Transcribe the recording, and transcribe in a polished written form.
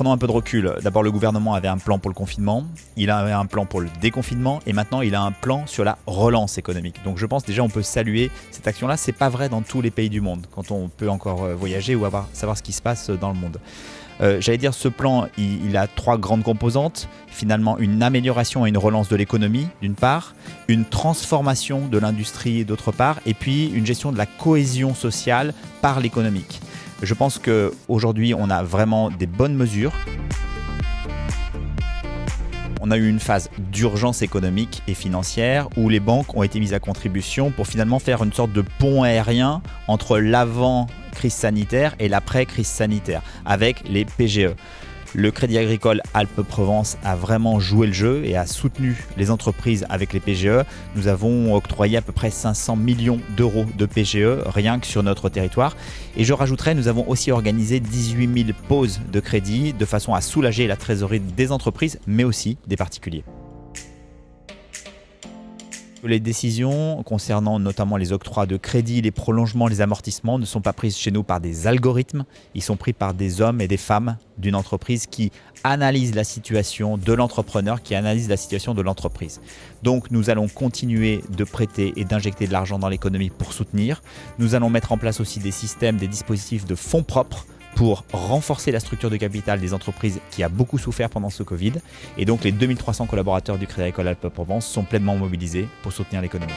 Prenons un peu de recul. D'abord, le gouvernement avait un plan pour le confinement, il avait un plan pour le déconfinement et maintenant il a un plan sur la relance économique. Donc je pense déjà on peut saluer cette action-là. C'est pas vrai dans tous les pays du monde quand on peut encore voyager ou savoir ce qui se passe dans le monde. J'allais dire, ce plan, il a 3 grandes composantes. Finalement, une amélioration et une relance de l'économie, d'une part, une transformation de l'industrie, d'autre part, et puis une gestion de la cohésion sociale par l'économique. Je pense qu'aujourd'hui, on a vraiment des bonnes mesures. On a eu une phase d'urgence économique et financière où les banques ont été mises à contribution pour finalement faire une sorte de pont aérien entre l'avant-crise sanitaire et l'après-crise sanitaire avec les PGE. Le Crédit Agricole Alpes-Provence a vraiment joué le jeu et a soutenu les entreprises avec les PGE. Nous avons octroyé à peu près 500 millions d'euros de PGE rien que sur notre territoire. Et je rajouterais, nous avons aussi organisé 18 000 pauses de crédit de façon à soulager la trésorerie des entreprises, mais aussi des particuliers. Les décisions concernant notamment les octrois de crédit, les prolongements, les amortissements ne sont pas prises chez nous par des algorithmes, ils sont pris par des hommes et des femmes d'une entreprise qui analysent la situation de l'entrepreneur, qui analysent la situation de l'entreprise. Donc nous allons continuer de prêter et d'injecter de l'argent dans l'économie pour soutenir. Nous allons mettre en place aussi des systèmes, des dispositifs de fonds propres pour renforcer la structure de capital des entreprises qui a beaucoup souffert pendant ce Covid. Et donc les 2300 collaborateurs du Crédit Agricole Alpes-Provence sont pleinement mobilisés pour soutenir l'économie.